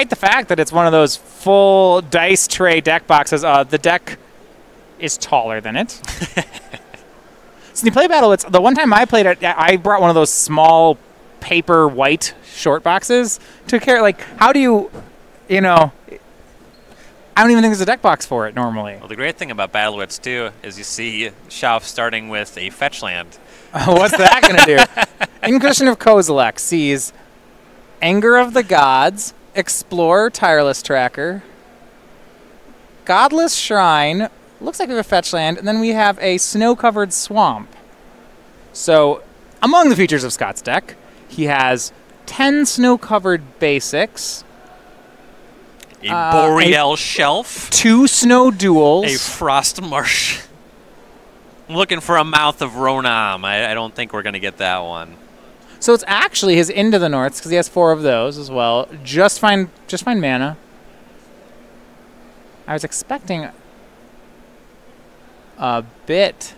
despite the fact that it's one of those full dice tray deck boxes, the deck is taller than it. So you play Battle Wits. The one time I played it, I brought one of those small paper white short boxes to carry. Like, how do you, I don't even think there's a deck box for it normally. Well, the great thing about Battle Wits, too, is you see Schauf starting with a fetch land. What's that going to do? Inquisition of Kozilek sees Anger of the Gods, Explorer, Tireless Tracker, Godless Shrine, looks like we have a fetch land, and then we have a snow-covered swamp. So, among the features of Scott's deck, he has 10 snow-covered basics, a Boreal Shelf, 2 snow duels, a Frost Marsh. I'm looking for a Mouth of Ronam. I don't think we're going to get that one. So it's actually his Into the Norths, because he has 4 of those as well. Just fine mana. I was expecting a bit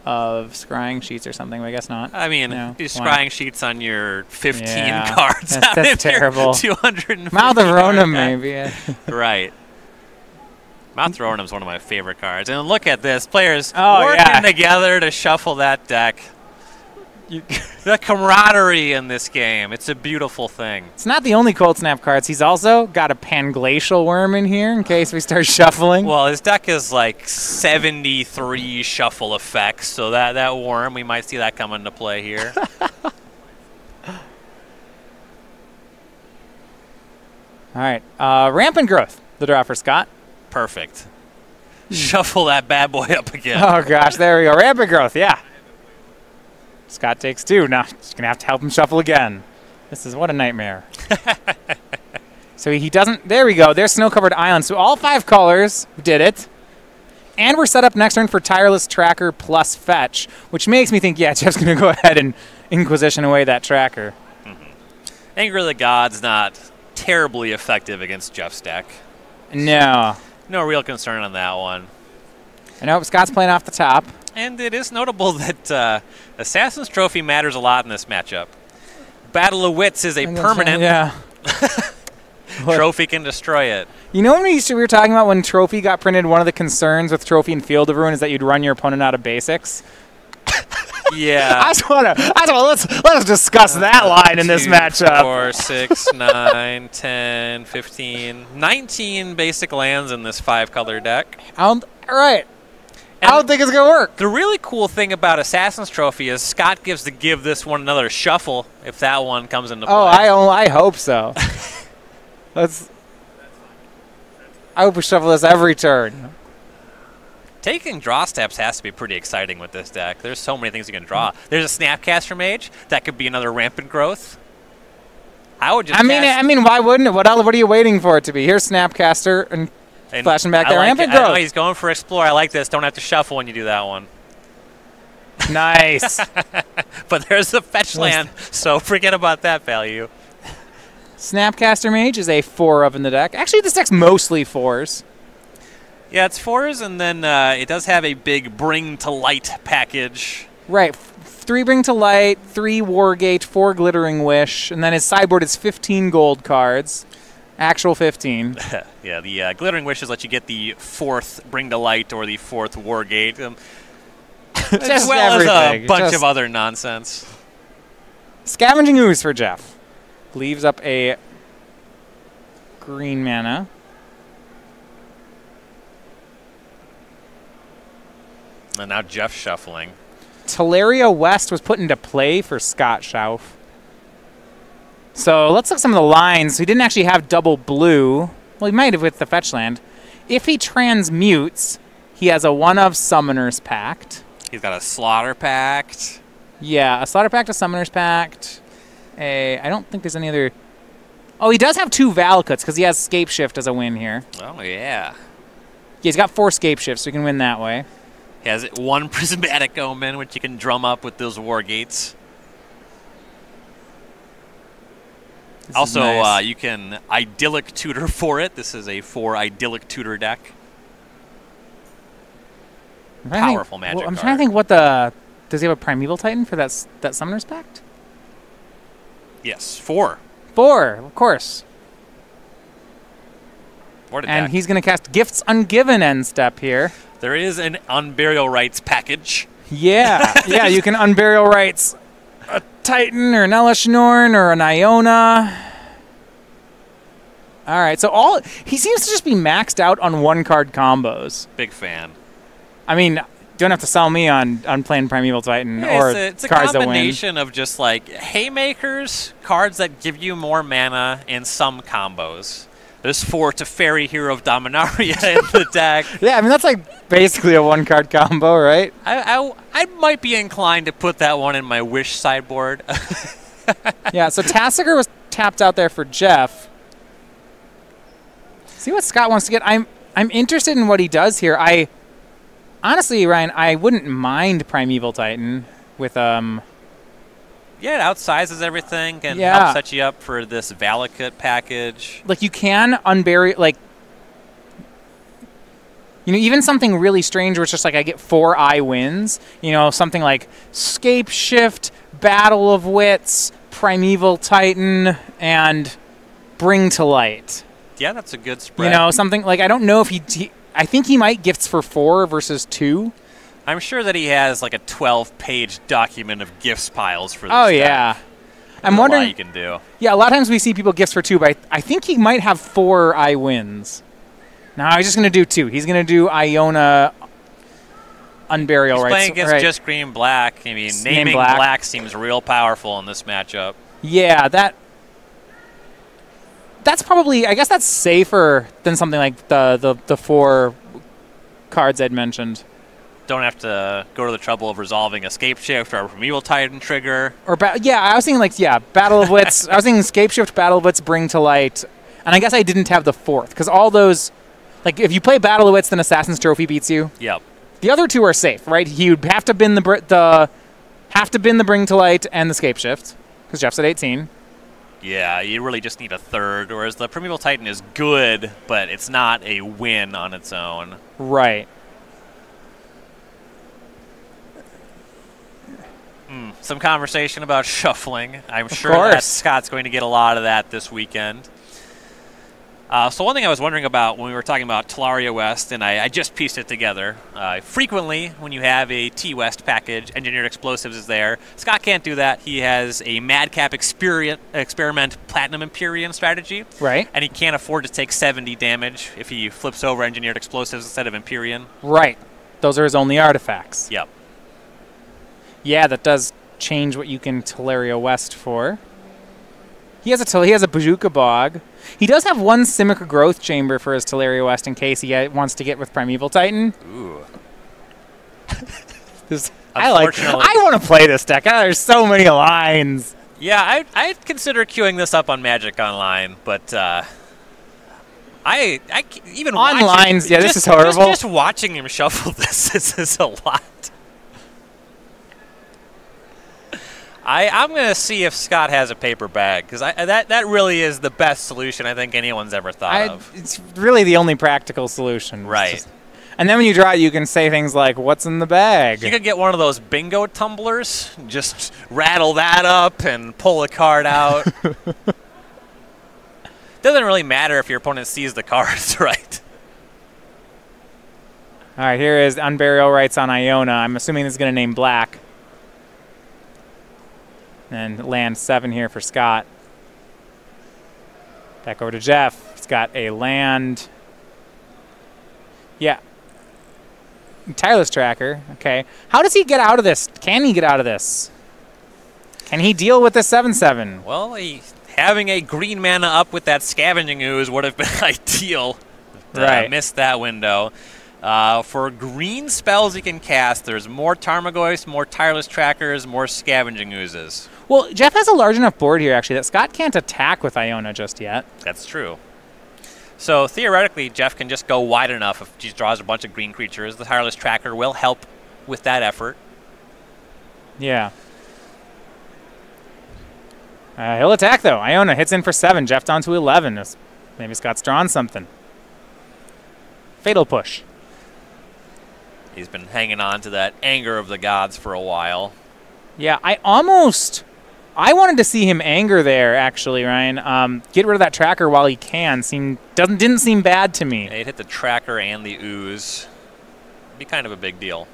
of scrying sheets or something, but I guess not. I mean, no, these scrying sheets on your 15 yeah, cards. That's terrible. 250 Mouth of Ronam, maybe. Yeah. Right. Mouth of Ronam is one of my favorite cards. And look at this. Players working together to shuffle that deck. The camaraderie in this game. It's a beautiful thing. It's not the only Cold Snap cards. He's also got a Panglacial Worm in here in case we start shuffling. Well, his deck is like 73 shuffle effects, so that worm, we might see that come into play here. All right. Rampant Growth, the draw for Scott. Perfect. Shuffle that bad boy up again. Oh, gosh. There we go. Rampant Growth, yeah. Scott takes 2. Now he's going to have to help him shuffle again. This is what a nightmare. So he doesn't. There we go. There's Snow-Covered Island. So all 5 colors did it. And we're set up next turn for Tireless Tracker plus Fetch, which makes me think, yeah, Jeff's going to go ahead and Inquisition away that tracker. Anger of the Gods not terribly effective against Jeff's deck. No. No real concern on that one. I know Scott's playing off the top. And it is notable that Assassin's Trophy matters a lot in this matchup. Battle of Wits is a permanent. Yeah. Trophy can destroy it. You know when we were talking about when Trophy got printed, one of the concerns with Trophy and Field of Ruin is that you'd run your opponent out of basics? Yeah. Let's discuss that line in this matchup. 4, 6, 9, 10, 15, 19 basic lands in this 5-color deck. All right. I don't think it's going to work. The really cool thing about Assassin's Trophy is Scott gives to give this one another shuffle if that one comes into play. Oh, I hope so. I hope we shuffle this every turn. Taking draw steps has to be pretty exciting with this deck. There's so many things you can draw. There's a Snapcaster Mage. That could be another Rampant Growth. I would just I mean, why wouldn't it? What are you waiting for it to be? Here's Snapcaster and flashing back there. Rampant Growth. I know he's going for Explore. I like this. Don't have to shuffle when you do that one. Nice. But there's the fetch land, so forget about that value. Snapcaster Mage is a 4 of in the deck. Actually, this deck's mostly 4s. Yeah, it's 4s, and then it does have a big Bring to Light package. Right. 3 Bring to Light, 3 Wargate, 4 Glittering Wish, and then his sideboard is 15 gold cards. Actual 15. Yeah, the Glittering Wishes let you get the 4th Bring to Light or the 4th Wargate. As well as a bunch of other nonsense. Scavenging Ooze for Jeff. Leaves up a green mana. And now Jeff's shuffling. Teleria West was put into play for Scott Schauf. So let's look at some of the lines. He didn't actually have double blue. Well, he might have with the fetch land. If he transmutes, he has a 1 of Summoner's Pact. He's got a Slaughter Pact. Yeah, a Slaughter Pact, a Summoner's Pact. I don't think there's any other... Oh, he does have 2 Valakut's because he has Scape Shift as a win here. Oh, yeah. He's got 4 Scape Shifts, so he can win that way. He has 1 Prismatic Omen, which you can drum up with those Wargates. Also, nice. You can Idyllic Tutor for it. This is a 4 Idyllic Tutor deck. Powerful magic card. I'm trying to think what the... Does he have a Primeval Titan for that Summoner's Pact? Yes, 4. 4, of course. What a And deck. he's going to cast Gifts Ungiven end step here. There is an Unburial Rites package. Yeah. Yeah, you can Unburial Rites a Titan or an Elishnorn or an Iona. All right, so he seems to just be maxed out on one-card combos. Big fan. I mean, don't have to sell me on playing Primeval Titan or it's a cards that win. combination of just like haymakers, cards that give you more mana, and some combos. There's 4 Teferi Hero of Dominaria in the deck. Yeah, I mean, that's like basically a one-card combo, right? I might be inclined to put that one in my Wish sideboard. Yeah, so Tassiger was tapped out there for Jeff. See what Scott wants to get. I'm interested in what he does here. Honestly, Ryan, I wouldn't mind Primeval Titan with Yeah, it outsizes everything and Yeah. helps set you up for this Valakut package. like you can unbury like even something really strange where it's just like I get 4 I wins. Something like Scape Shift, Battle of Wits, Primeval Titan, and Bring to Light. Yeah, that's a good spread. Something like I don't know if I think he might gifts for 4 versus 2. I'm sure that he has like a 12-page document of gifts piles for this Oh deck. yeah. I'm There's a lot wondering. you can do. Yeah, a lot of times we see people gifts for 2, but I think he might have 4 I wins. No, he's just going to do 2. He's going to do Iona Unburial He's Rites. playing against right. just green black. I mean, Just naming name black. black seems real powerful in this matchup. Yeah, that's probably, I guess that's safer than something like the 4 cards I'd mentioned. Don't have to go to the trouble of resolving Escape Shift or a Primeval Titan trigger. Or I was thinking Battle of Wits. I was thinking Scape Shift, Battle of Wits, Bring to Light, and I guess I didn't have the 4th because all those, like if you play Battle of Wits, then Assassin's Trophy beats you. Yep. The other 2 are safe, right? You'd have to bin the Bring to Light and the Scape Shift because Jeff's at 18. Yeah, you really just need a 3rd, whereas the Primeval Titan is good, but it's not a win on its own. Right. Some conversation about shuffling. I'm sure that Scott's going to get a lot of that this weekend. So one thing I was wondering about when we were talking about Talaria West, and I just pieced it together, frequently when you have a T-West package, Engineered Explosives is there. Scott can't do that. He has a Madcap Experiment Platinum Empyrean strategy. Right. And he can't afford to take 70 damage if he flips over Engineered Explosives instead of Empyrean. Right. Those are his only artifacts. Yep. Yeah, that does change what you can Talaria West for. He has a Bazooka Bog. He does have 1 Simic Growth Chamber for his Talaria West in case he wants to get with Primeval Titan. Ooh. I want to play this deck. There's so many lines. Yeah, I'd consider queuing this up on Magic Online, but I even On watching, lines, yeah, this is horrible. Just watching him shuffle this is a lot. I'm going to see if Scott has a paper bag, because that really is the best solution I think anyone's ever thought of. It's really the only practical solution. Right. And then when you draw it, you can say things like, what's in the bag? You could get one of those bingo tumblers, just rattle that up and pull a card out. Doesn't really matter if your opponent sees the cards, right? All right, here is Unburial Rites on Iona. I'm assuming this is going to name black. And land 7 here for Scott. Back over to Jeff. He's got a land. Yeah. Tireless Tracker. Okay. How does he get out of this? Can he get out of this? Can he deal with the 7/7? Well, having a green mana up with that Scavenging Ooze would have been ideal. Right. Missed that window. For green spells he can cast, there's more Tarmogoyfs, more Tireless Trackers, more Scavenging Oozes. Well, Jeff has a large enough board here, actually, that Scott can't attack with Iona just yet. That's true. So theoretically, Jeff can just go wide enough if he draws a bunch of green creatures. The Tireless Tracker will help with that effort. Yeah. He'll attack, though. Iona hits in for 7. Jeff down to 11. Maybe Scott's drawn something. Fatal Push. He's been hanging on to that Anger of the Gods for a while. Yeah, I almost I wanted to see him anger there, actually, Ryan. Get rid of that tracker while he can. Didn't seem bad to me. Yeah, he'd hit the tracker and the ooze. Be kind of a big deal.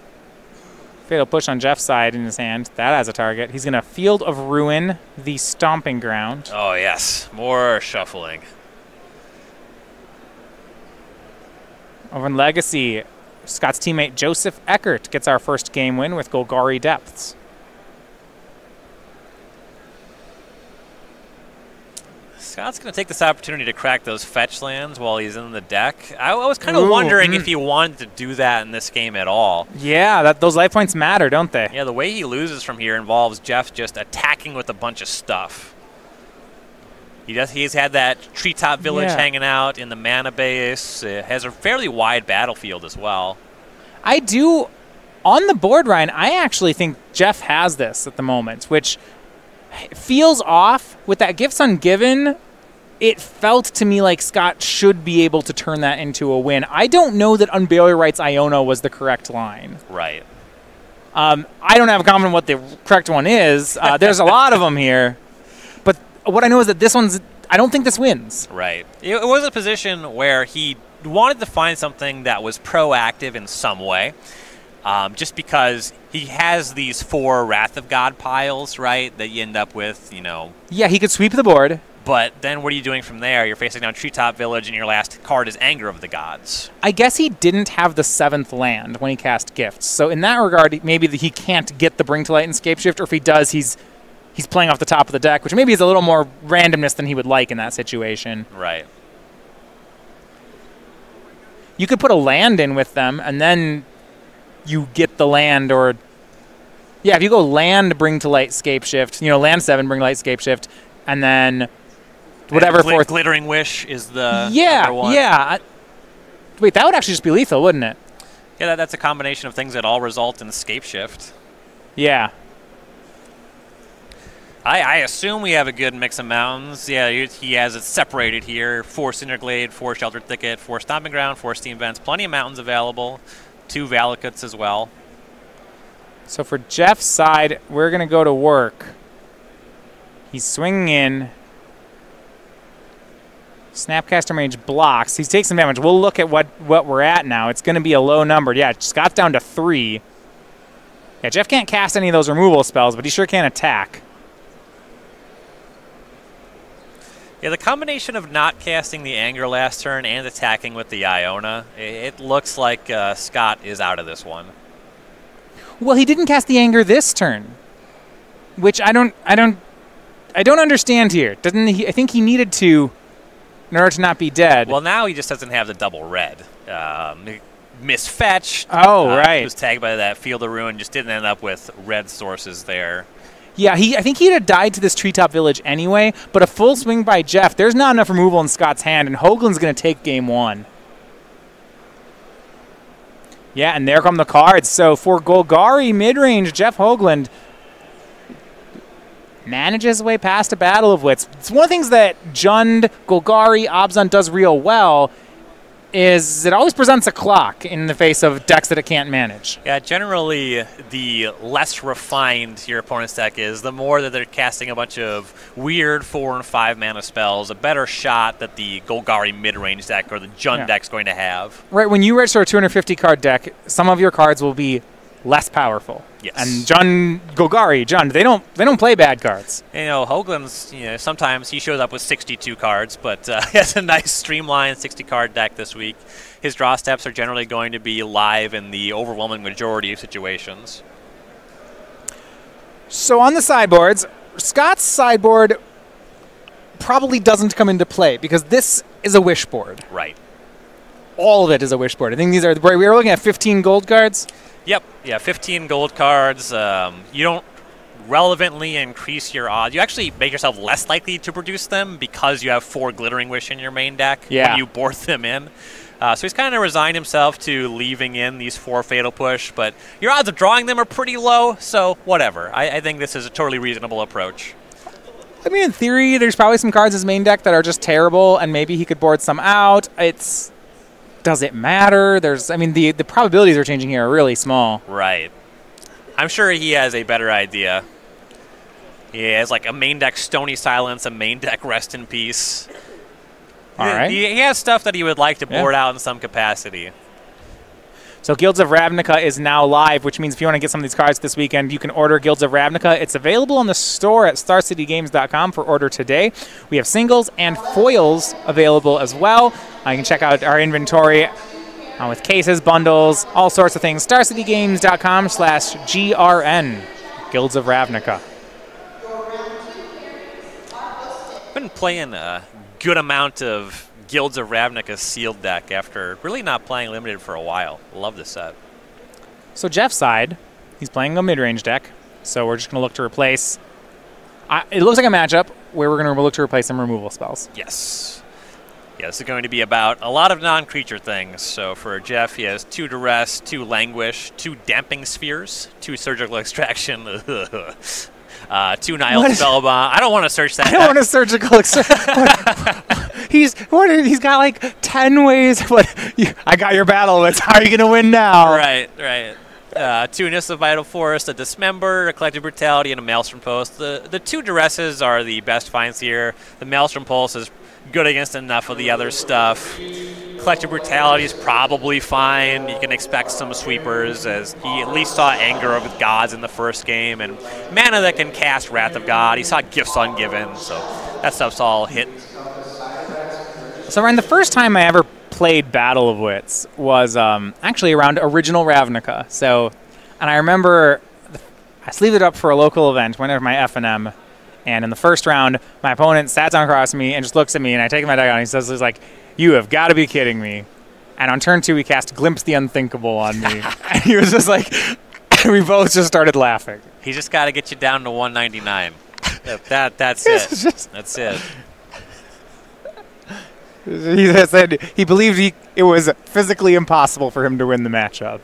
Fatal push on Jeff's side in his hand. That has a target. He's going to Field of Ruin, the Stomping Ground. Oh, yes. More shuffling. Over in Legacy, Scott's teammate Joseph Eckert gets our first game win with Golgari Depths. Scott's going to take this opportunity to crack those fetch lands while he's in the deck. I was kind of wondering if he wanted to do that in this game at all. Yeah, those life points matter, don't they? Yeah, the way he loses from here involves Jeff just attacking with a bunch of stuff. He's had that treetop village hanging out in the mana base. It has a fairly wide battlefield as well. I do, on the board, Ryan, I actually think Jeff has this at the moment, which feels off. With that Gifts Ungiven, it felt to me like Scott should be able to turn that into a win. I don't know that Unburial Rites Iona was the correct line. Right. I don't have a comment on what the correct one is. There's a lot of them here. But what I know is that this one's, I don't think this wins. Right. It was a position where he wanted to find something that was proactive in some way. Just because he has these 4 Wrath of God piles, right, that you end up with, you know. Yeah, he could sweep the board. But then what are you doing from there? You're facing down Treetop Village, and your last card is Anger of the Gods. I guess he didn't have the 7th land when he cast Gifts. So in that regard, maybe he can't get the Bring to Light and Scapeshift, or if he does, he's playing off the top of the deck, which maybe is a little more randomness than he would like in that situation. Right. You could put a land in with them, and then you get the land, or yeah, if you go land, Bring to Light, Scapeshift, land 7, Bring to Light, Scapeshift, and then whatever fourth. Glittering Wish is the other one. Yeah. Wait, that would actually just be lethal, wouldn't it? Yeah, that's a combination of things that all result in Scapeshift. Yeah. I assume we have a good mix of mountains. Yeah, he has it separated here. 4 Cinderglade, 4 Sheltered Thicket, 4 Stomping Ground, 4 Steam Vents. Plenty of mountains available. 2 Valakuts as well. So for Jeff's side, we're going to go to work. He's swinging in. Snapcaster Mage blocks. He takes some damage. We'll look at what we're at now. It's going to be a low number. Yeah, Scott's down to 3. Yeah, Jeff can't cast any of those removal spells, but he sure can attack. Yeah, the combination of not casting the Anger last turn and attacking with the Iona, it looks like Scott is out of this one. Well, he didn't cast the Anger this turn, which I don't understand here. Doesn't he? I think he needed to in order to not be dead. Well, now he just doesn't have the double red. Misfetched. Oh, right. He was tagged by that Field of Ruin. Just didn't end up with red sources there. Yeah, I think he'd have died to this Treetop Village anyway, but a full swing by Jeff, there's not enough removal in Scott's hand, and Hoogland's going to take game 1. Yeah, and there come the cards. So for Golgari mid-range, Jeff Hoogland manages his way past a Battle of Wits. It's one of the things that Jund, Golgari, Abzan does real well is it always presents a clock in the face of decks that it can't manage. Yeah, generally the less refined your opponent's deck is, the more that they're casting a bunch of weird 4 and 5 mana spells, a better shot that the Golgari mid-range deck or the Jund deck's going to have. Right, when you register a 250 card deck, some of your cards will be less powerful. Yes. And Jund, they don't play bad cards. Hoogland's, sometimes he shows up with 62 cards, but he has a nice streamlined 60-card deck this week. His draw steps are generally going to be live in the overwhelming majority of situations. So on the sideboards, Scott's sideboard probably doesn't come into play because this is a wish board. Right. All of it is a wish board. I think we were looking at 15 gold cards. Yep. Yeah, 15 gold cards. You don't relevantly increase your odds. You actually make yourself less likely to produce them because you have 4 Glittering Wish in your main deck when you board them in. So he's kind of resigned himself to leaving in these 4 Fatal Push, but your odds of drawing them are pretty low, so whatever. I think this is a totally reasonable approach. I mean, in theory, there's probably some cards in his main deck that are just terrible, and maybe he could board some out. Does it matter? The probabilities we're changing here are really small. Right. I'm sure he has a better idea. He has like a main deck Stony Silence, a main deck Rest in Peace. All right. He has stuff that he would like to board out in some capacity. So Guilds of Ravnica is now live, which means if you want to get some of these cards this weekend, you can order Guilds of Ravnica. It's available on the store at StarCityGames.com for order today. We have singles and foils available as well. You can check out our inventory with cases, bundles, all sorts of things. StarCityGames.com/GRN. Guilds of Ravnica. Been playing a good amount of Guilds of Ravnica sealed deck after really not playing limited for a while. Love this set. So Jeff's side, he's playing a mid-range deck. So we're just going to look to replace. It looks like a matchup where we're going to look to replace some removal spells. Yes. Yeah, this is going to be about a lot of non-creature things. So for Jeff, he has 2 Duress, 2 Languish, 2 Damping Spheres, 2 Surgical Extraction, 2 Nihil Spellbomb. I don't want to search that. I don't want to surgical extraction. He's got like 10 ways. I got your battle. That's how are you going to win now? Right. 2 Nissa Vital Force, a Dismember, a Collective Brutality, and a Maelstrom Pulse. The 2 Duresses are the best finds here. The Maelstrom Pulse is good against enough of the other stuff. Collective Brutality is probably fine. You can expect some sweepers, as he at least saw Anger of the Gods in the first game, and mana that can cast Wrath of God. He saw Gifts Ungiven, so that stuff's all hit. So, Ryan, the first time I ever played Battle of Wits was actually around original Ravnica. So, and I remember I sleeved it up for a local event, went over my F&M, and in the first round, my opponent sat down across me and just looks at me, and I take my deck out, and he says, he's like, "You have got to be kidding me." And on turn 2, he cast Glimpse the Unthinkable on me. And he was just like, we both just started laughing. He just got to get you down to 199. That's it. That's it. He said he believed it was physically impossible for him to win the matchup.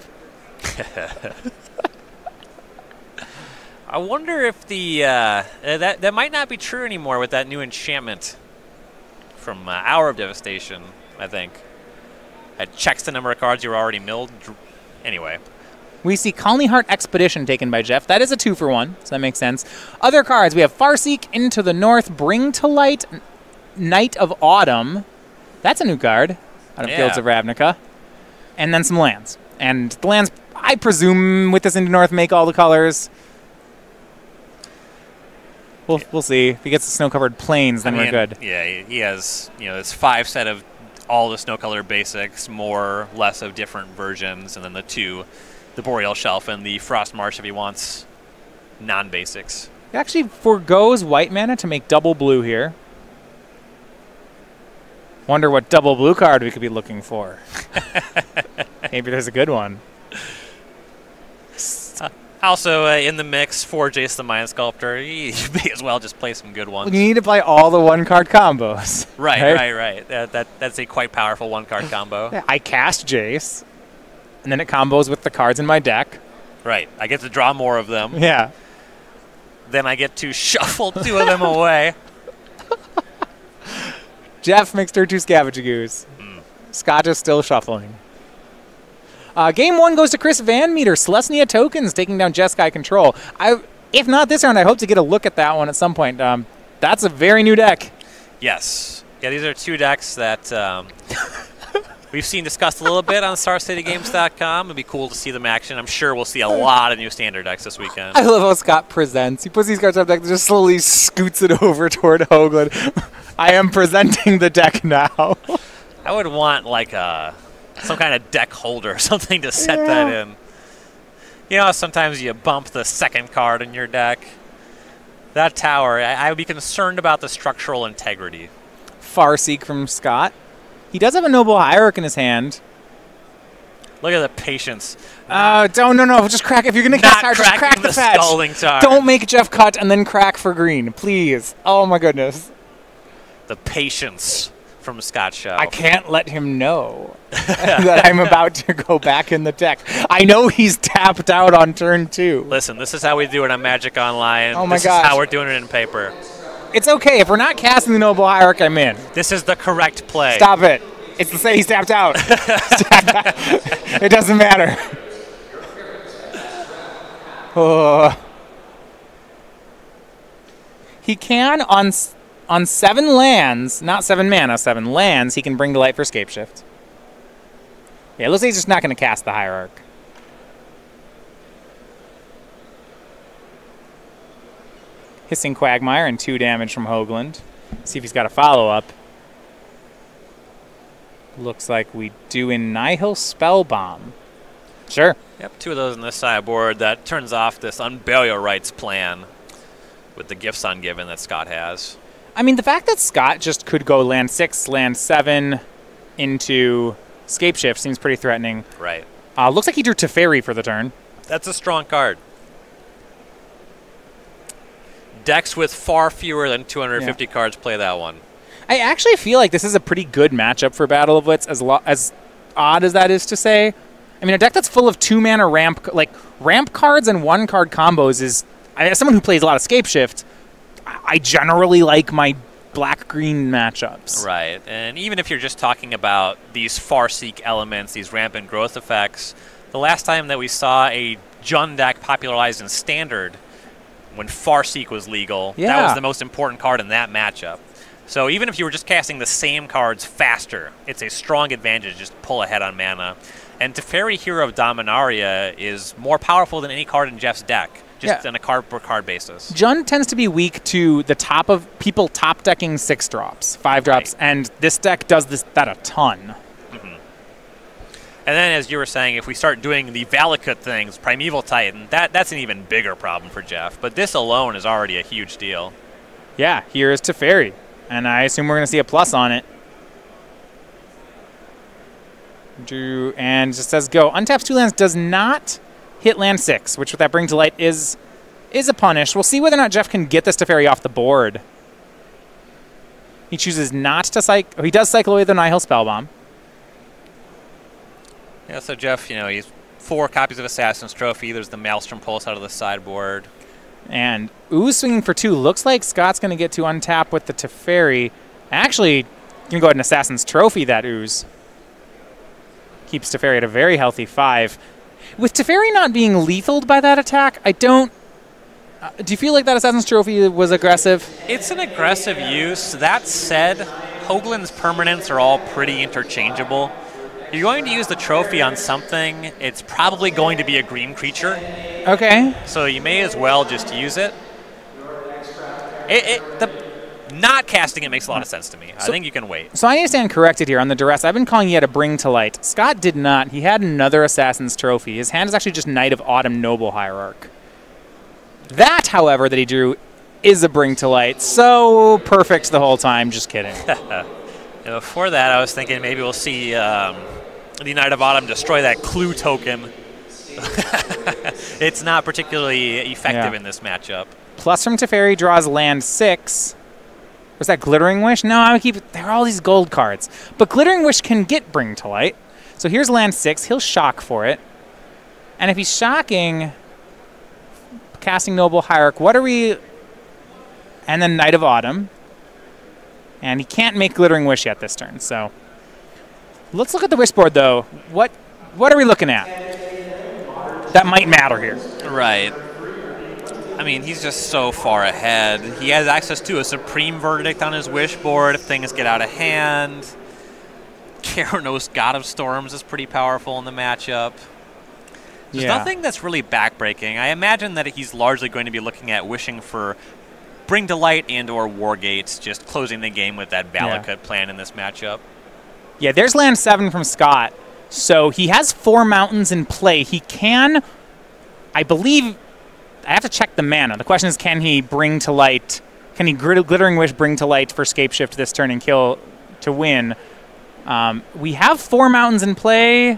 I wonder if that might not be true anymore with that new enchantment from Hour of Devastation, I think. It checks the number of cards you were already milled. Anyway. We see Colony Heart Expedition taken by Jeff. That is a 2-for-1, so that makes sense. Other cards, we have Farseek, Into the North, Bring to Light, Night of Autumn. That's a new card out of Guilds of Ravnica. And then some lands. And the lands, I presume, with this Into North, make all the colors. We'll see. If he gets the snow-covered plains, then we're good. Yeah, he has, this 5 set of all the snow-colored basics, more, less of different versions, and then the 2, the Boreal Shelf and the Frost Marsh if he wants non-basics. He actually forgoes white mana to make double blue here. Wonder what double blue card we could be looking for. Maybe there's a good one. Also in the mix for Jace the Mind Sculptor, you may as well just play some good ones. You need to play all the one-card combos. Right. That's a quite powerful one-card combo. Yeah, I cast Jace, and then it combos with the cards in my deck. Right. I get to draw more of them. Yeah. Then I get to shuffle 2 of them away. Jeff makes turn 2 Scavenge Goose. Scott is still shuffling. Game 1 goes to Chris VanMeter. Celestia Tokens taking down Jeskai Control. If not this round, I hope to get a look at that one at some point. That's a very new deck. Yes. Yeah, these are 2 decks that we've seen discussed a little bit on StarCityGames.com. It'd be cool to see them action. I'm sure we'll see a lot of new standard decks this weekend. I love how Scott presents. He puts these cards up deck and just slowly scoots it over toward Hoogland. I am presenting the deck now. I would want like some kind of deck holder or something to set that in. You know, sometimes you bump the second card in your deck. That tower, I would be concerned about the structural integrity. Farseek from Scott. He does have a Noble Hierarch in his hand. Look at the patience. No. Just crack. If you're going to cast hard, just crack the fetch. Don't make Jeff cut and then crack for green, please. Oh, my goodness. The patience from Scott Schauf. I can't let him know that I'm about to go back in the deck. I know he's tapped out on turn 2. Listen, this is how we do it on Magic Online. Oh my gosh. This is how we're doing it in paper. It's okay. If we're not casting the Noble Hierarch, I'm in. This is the correct play. Stop it. It's to say he's tapped out. It doesn't matter. He can on 7 lands, not 7 mana, 7 lands, he can bring to light for Scapeshift. Yeah, it looks like he's just not going to cast the Hierarch. Hissing Quagmire and 2 damage from Hoogland. See if he's got a follow-up. Looks like we do in Nihil Spellbomb. Sure. Yep, 2 of those in this sideboard. That turns off this Unburial Rites plan with the Gifts Ungiven that Scott has. I mean, the fact that Scott just could go land 6, land 7 into Scapeshift seems pretty threatening. Right. Looks like he drew Teferi for the turn. That's a strong card. Decks with far fewer than 250 cards play that one. I actually feel like this is a pretty good matchup for Battle of Wits, as odd as that is to say. I mean, a deck that's full of 2-mana ramp cards and 1-card combos is, as someone who plays a lot of Scapeshift, I generally like my black-green matchups. Right, and even if you're just talking about these Farseek elements, these rampant growth effects, the last time that we saw a Jund deck popularized in Standard, when Farseek was legal, that was the most important card in that matchup. So even if you were just casting the same cards faster, it's a strong advantage just to pull ahead on mana. And Teferi, Hero of Dominaria, is more powerful than any card in Jeff's deck, just on a card-per-card basis. Jund tends to be weak to the top of people top-decking 6-drops, 5-drops, and this deck does that a ton. And then, as you were saying, if we start doing the Valakut things, Primeval Titan, that's an even bigger problem for Jeff. But this alone is already a huge deal. Yeah, here is Teferi. And I assume we're going to see a plus on it. And just says go. Untaps 2 lands does not hit land 6, which with that Bring to Light is a punish. We'll see whether or not Jeff can get this Teferi off the board. He chooses not to cycle. He does cycle away the Nihil Spellbomb. Yeah, so Jeff, he's 4 copies of Assassin's Trophy. There's the Maelstrom Pulse out of the sideboard. And Ooze swinging for 2. Looks like Scott's going to get to untap with the Teferi. Actually, you can go ahead and Assassin's Trophy that Ooze. Keeps Teferi at a very healthy 5. With Teferi not being lethaled by that attack, I don't... do you feel like that Assassin's Trophy was aggressive? It's an aggressive use. That said, Hoogland's permanents are all pretty interchangeable. You're going to use the trophy on something, it's probably going to be a green creature. Okay. So you may as well just use it. Not casting it makes a lot of sense to me. I think you can wait. So I need to stand corrected here on the duress. I've been calling you to Bring to Light. Scott did not. He had another Assassin's Trophy. His hand is actually just Knight of Autumn Noble Hierarch. That, however, that he drew is a Bring to Light. So perfect the whole time. Just kidding. Before that, I was thinking maybe we'll see the Knight of Autumn destroy that Clue token. It's not particularly effective in this matchup. Plus from Teferi draws land 6. Was that Glittering Wish? No, there are all these gold cards. But Glittering Wish can get Bring to Light. So here's land 6. He'll shock for it. And if he's shocking, casting Noble Hierarch, what are we... And then Knight of Autumn. And he can't make Glittering Wish yet this turn, so... Let's look at the wish board, though. What are we looking at? That might matter here. Right. I mean, he's just so far ahead. He has access to a Supreme Verdict on his wish board if things get out of hand. Keranos, God of Storms, is pretty powerful in the matchup. There's nothing that's really backbreaking. I imagine that he's largely going to be looking at wishing for Bring to Light and or Wargates, just closing the game with that Valakut plan in this matchup. Yeah, there's land 7 from Scott. So he has 4 mountains in play. He can, I believe, I have to check the mana. The question is, can he Bring to Light, can he Glittering Wish Bring to Light for Scapeshift this turn and kill to win? We have 4 mountains in play.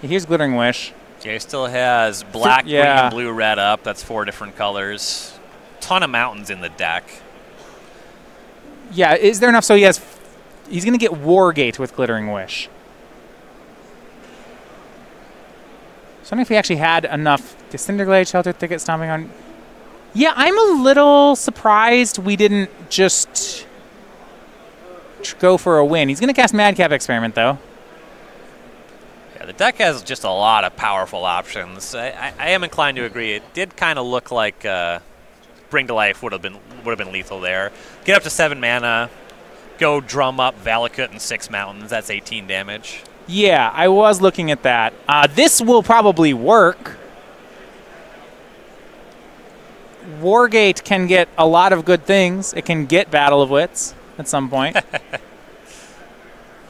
Here's Glittering Wish. Yeah, he still has black, green, blue, red up. That's 4 different colors. Ton of mountains in the deck. Yeah, is there enough? So he's going to get Wargate with Glittering Wish. So I don't know if he actually had enough. Cinderglade, Shelter, Thicket, Stomping on. Yeah, I'm a little surprised we didn't just go for a win. He's going to cast Madcap Experiment, though. Yeah, the deck has just a lot of powerful options. I am inclined to agree. It did kind of look like Bring to Life would have been lethal there. Get up to 7 mana. Go drum up Valakut and 6 mountains. That's 18 damage. Yeah, I was looking at that. This will probably work. Wargate can get a lot of good things. It can get Battle of Wits at some point.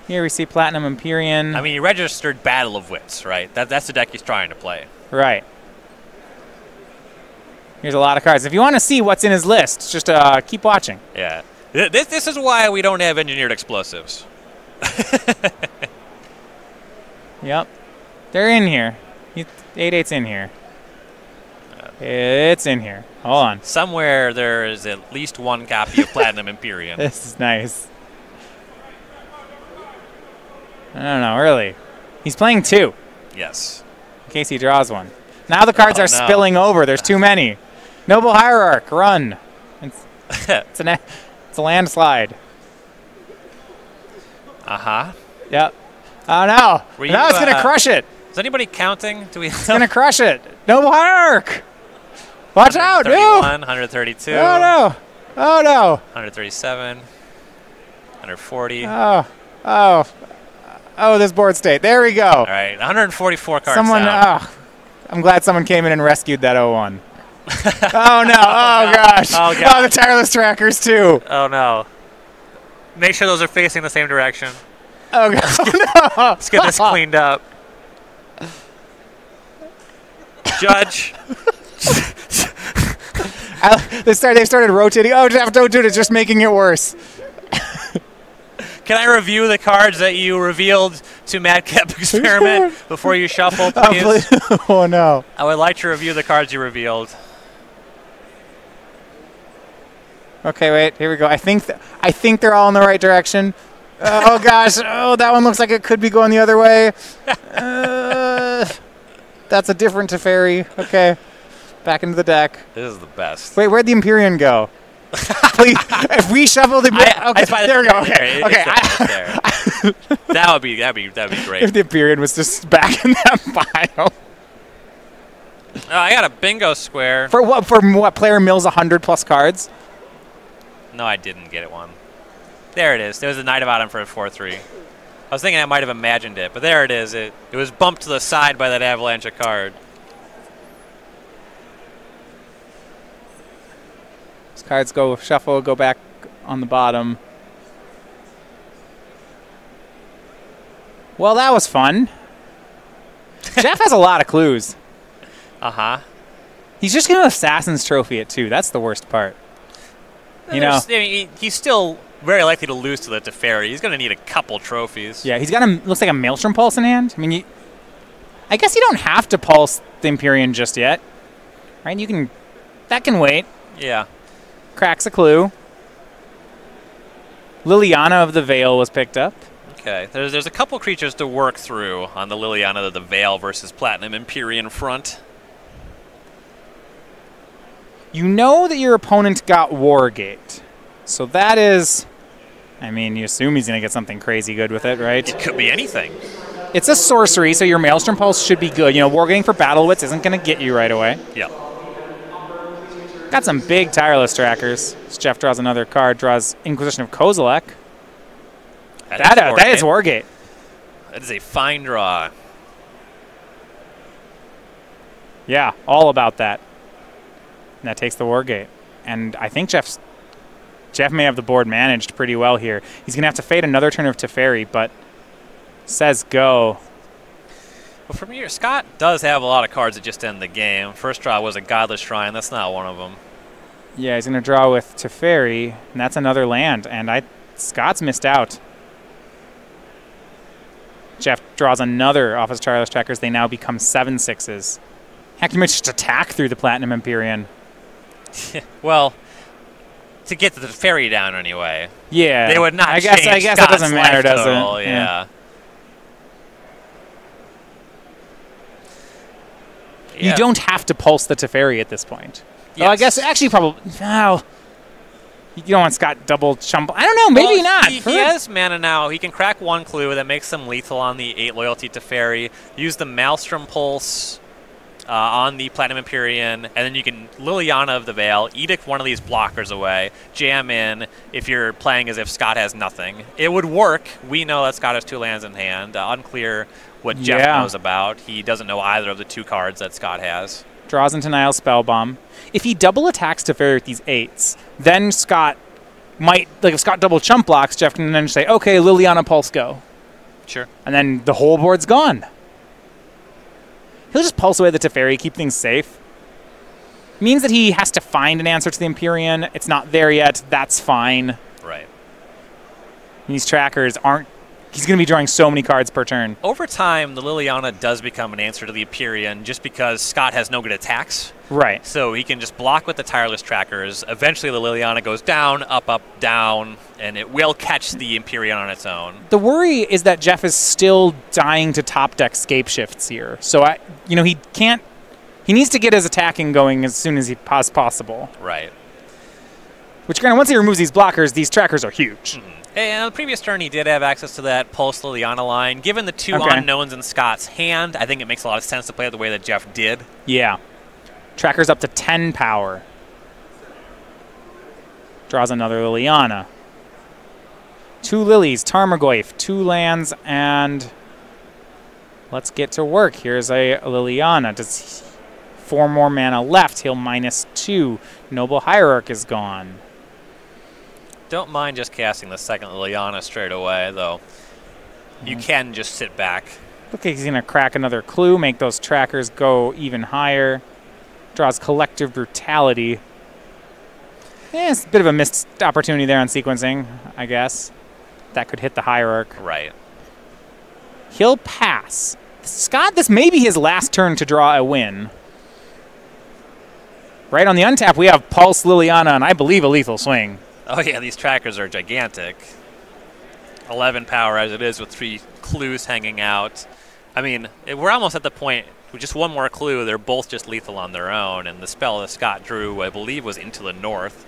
Here we see Platinum Empyrean. I mean, he registered Battle of Wits, right? That's the deck he's trying to play. Right. Here's a lot of cards. If you want to see what's in his list, just keep watching. Yeah. This is why we don't have engineered explosives. Yep. They're in here. 8/8's in here. It's in here. Hold on. Somewhere there is at least one copy of Platinum Empyrean. This is nice. I don't know, really. He's playing 2. Yes. In case he draws one. Now the cards are spilling over. There's too many. Noble Hierarch, run. It's a landslide. Uh-huh. Yep. Oh, no. Now it's going to crush it. Is anybody counting? It's going to crush it. Noble Hierarch. Watch out, dude. 132. Oh, no. Oh, no. 137. 140. Oh, this board state. There we go. All right, 144 cards down. I'm glad someone came in and rescued that 0-1. Oh, no. Oh, gosh. Oh, God. Oh, the tireless trackers, too. Oh, no. Make sure those are facing the same direction. Oh, God. No. Let's get this cleaned up. Judge. They started rotating. Oh, Jeff, don't do it. It's just making it worse. Can I review the cards that you revealed to Madcap Experiment before you shuffle, please? Oh, no. I would like to review the cards you revealed. Okay, wait. Here we go. I think they're all in the right direction. Oh, gosh. Oh, that one looks like it could be going the other way. That's a different Teferi. Okay. Back into the deck. This is the best. Wait, where'd the Empyrean go? Please, if we shuffle the okay, there we go. Okay, okay. That'd be great. If the Empyrean was just back in that pile. I got a bingo square. For what? For what? Player mills 100+ cards. No, I didn't get it one. There it is. There was a Knight of Autumn for a 4/3. I was thinking I might have imagined it, but there it is. It was bumped to the side by that avalanche of card. Cards go shuffle, go back on the bottom. Well, that was fun. Jeff has a lot of clues. Uh-huh. He's just going to Assassin's Trophy it, too. That's the worst part. You know, I mean, he's still very likely to lose to the Teferi. He's going to need a couple trophies. Yeah, he's got looks like a Maelstrom Pulse in hand. I mean, I guess you don't have to pulse the Empyrean just yet. Right? That can wait. Yeah. Cracks a clue. Liliana of the Veil was picked up. Okay, there's a couple creatures to work through on the Liliana of the Veil versus Platinum Empyrean front. You know that your opponent got Wargate. So that is, I mean, you assume he's going to get something crazy good with it, right? It could be anything. It's a sorcery, so your Maelstrom Pulse should be good. You know, Wargating for Battle Wits isn't going to get you right away. Yeah. Got some big tireless trackers. Jeff draws another card, draws Inquisition of Kozilek. That is Wargate. That is a fine draw. Yeah, all about that. And that takes the Wargate. And I think Jeff may have the board managed pretty well here. He's going to have to fade another turn of Teferi, but says go. Well, from here, Scott does have a lot of cards that just end the game. First draw was a Godless Shrine. That's not one of them. Yeah, he's going to draw with Teferi, and that's another land. And Scott's missed out. Jeff draws another off his tireless trackers. They now become 7/6s. Heck, you might just attack through the Platinum Empyrean. Well, to get the Teferi down anyway. Yeah. They would not I guess that doesn't matter, does it? Yeah. You don't have to pulse the Teferi at this point. Yes. Well, I guess actually probably. Well, you don't want Scott double chumble. I don't know. Maybe not. He has mana now. He can crack one clue that makes him lethal on the 8 loyalty Teferi. Use the Maelstrom Pulse on the Platinum Empyrean, and then you can Liliana of the Veil, edict one of these blockers away, jam in if you're playing as if Scott has nothing. It would work. We know that Scott has 2 lands in hand. Unclear what Jeff knows about. He doesn't know either of the 2 cards that Scott has. Draws into Nile Spellbomb. If he double attacks Teferi with these 8s, then Scott might, like if Scott double chump blocks, Jeff can then say, okay, Liliana Pulse go. Sure. And then the whole board's gone. He'll just pulse away the Teferi, keep things safe. Means that he has to find an answer to the Empyrean. It's not there yet. That's fine. Right. These trackers aren't... He's going to be drawing so many cards per turn. Over time, the Liliana does become an answer to the Empyrean just because Scott has no good attacks. Right. So he can just block with the tireless trackers. Eventually, the Liliana goes down, up, down, and it will catch the Empyrean on its own. The worry is that Jeff is still dying to top deck scape shifts here. So, he can't... He needs to get his attacking going as soon as possible. Right. Which, granted, once he removes these blockers, these trackers are huge. Mm-hmm. And on the previous turn, he did have access to that Pulse Liliana line. Given the 2 unknowns in Scott's hand, I think it makes a lot of sense to play it the way that Jeff did. Yeah. Tracker's up to 10 power. Draws another Liliana. 2 Lilies, Tarmogoyf, 2 lands, and let's get to work. Here's a Liliana. Does 4 more mana left. He'll -2. Noble Hierarch is gone. Don't mind just casting the second Liliana straight away, though. You can just sit back. Look like he's going to crack another clue, make those trackers go even higher. Draws Collective Brutality. It's a bit of a missed opportunity there on sequencing, I guess. That could hit the Hierarch. Right. He'll pass. Scott, this may be his last turn to draw a win. Right on the untap, we have Pulse Liliana, and I believe a Lethal Swing. Oh, yeah, these trackers are gigantic. 11 power as it is with 3 clues hanging out. I mean, we're almost at the point with just one more clue. They're both just lethal on their own, and the spell that Scott drew, I believe, was Into the North.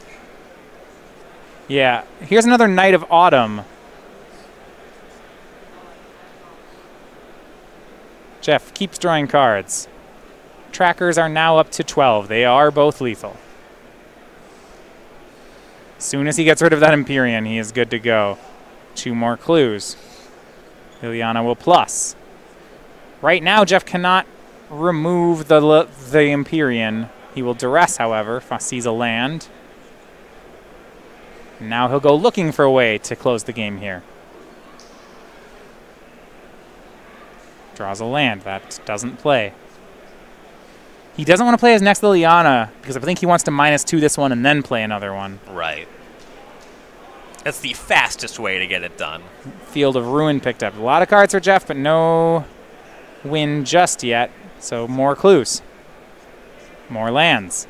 Yeah. Here's another Night of Autumn. Jeff keeps drawing cards. Trackers are now up to 12. They are both lethal. As soon as he gets rid of that Empyrean, he is good to go. 2 more clues. Liliana will plus. Right now, Jeff cannot remove the Empyrean. He will duress, however, if he sees a land. Now he'll go looking for a way to close the game here. Draws a land. That doesn't play. He doesn't want to play his next Liliana because I think he wants to -2 this one and then play another one. Right. That's the fastest way to get it done. Field of Ruin picked up. A lot of cards for Jeff, but no win just yet. So more clues. More lands.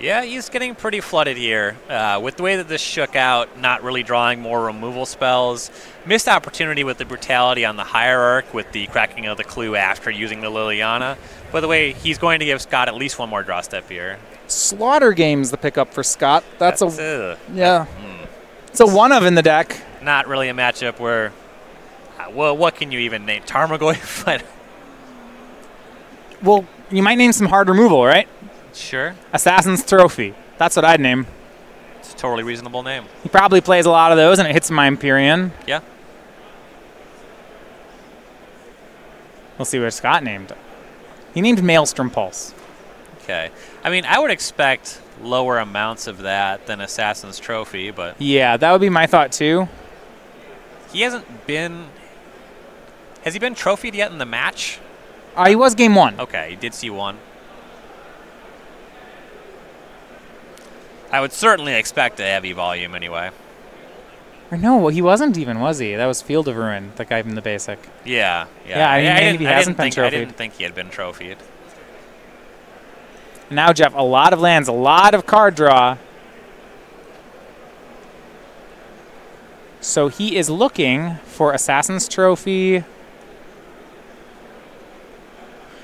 Yeah, he's getting pretty flooded here. With the way that this shook out, not really drawing more removal spells. Missed opportunity with the Brutality on the Hierarch with the cracking of the clue after using the Liliana. By the way, he's going to give Scott at least one more draw step here. Slaughter Game's the pickup for Scott. That's yeah. It's a 1-of in the deck. Not really a matchup where, well, what can you even name? Tarmogoyf? Well, you might name some hard removal, right? Sure. Assassin's Trophy. That's what I'd name. It's a totally reasonable name. He probably plays a lot of those, and it hits my Empyrean. Yeah. We'll see what Scott named. He named Maelstrom Pulse. Okay. I mean, I would expect lower amounts of that than Assassin's Trophy, but... Yeah, that would be my thought, too. He hasn't been... Has he been trophied yet in the match? He was game 1. Okay, he did see 1. I would certainly expect a heavy volume anyway. Or no, he wasn't even, was he? That was Field of Ruin, the guy from the basic. Yeah. I mean, maybe he hasn't been trophied. I didn't think he had been trophied. Now, Jeff, a lot of lands, a lot of card draw. So he is looking for Assassin's Trophy.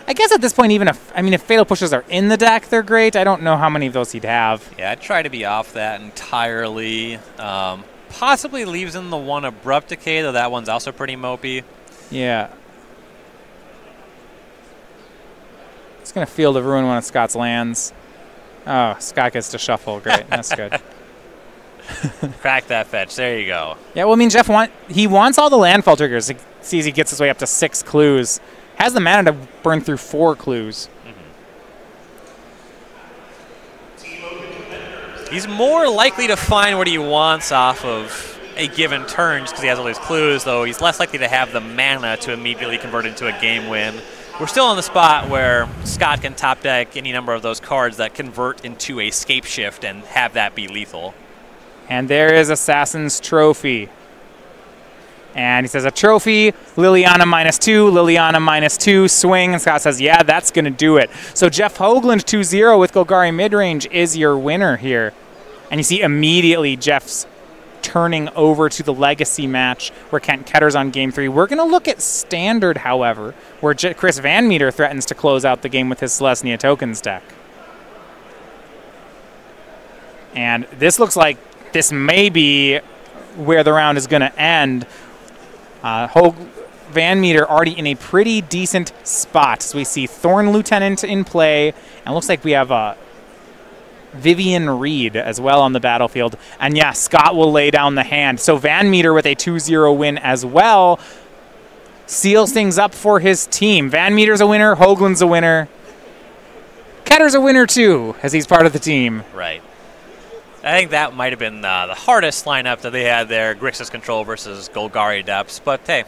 I guess at this point, even if Fatal Pushes are in the deck, they're great. I don't know how many of those he'd have. Yeah, I'd try to be off that entirely. Possibly leaves in the 1 Abrupt Decay, though that one's also pretty mopey. Yeah. Just going to Field of Ruin one of Scott's lands. Oh, Scott gets to shuffle. Great. That's good. Crack that fetch. There you go. Yeah, well, I mean, Jeff wants all the landfall triggers. He sees he gets his way up to 6 clues. Has the mana to burn through 4 clues. He's more likely to find what he wants off of a given turn just because he has all these clues, though he's less likely to have the mana to immediately convert into a game win. We're still in the spot where Scott can top deck any number of those cards that convert into a scape shift and have that be lethal. And there is Assassin's Trophy. And he says a trophy, Liliana -2, Liliana -2, swing. And Scott says, yeah, that's going to do it. So Jeff Hoogland 2-0 with Golgari midrange is your winner here. And you see immediately Jeff's turning over to the Legacy match where Kent Ketter's on game 3. We're going to look at Standard, however, where Chris VanMeter threatens to close out the game with his Celestia Tokens deck. And this looks like this may be where the round is going to end. VanMeter already in a pretty decent spot. So we see Thorn Lieutenant in play, and it looks like we have Vivian Reed as well on the battlefield. And yeah, Scott will lay down the hand. So VanMeter with a 2-0 win as well seals things up for his team. VanMeter's a winner, Hoogland's a winner. Ketter's a winner too, as he's part of the team. Right. I think that might have been the hardest lineup that they had there, Grixis Control versus Golgari Depths. But hey,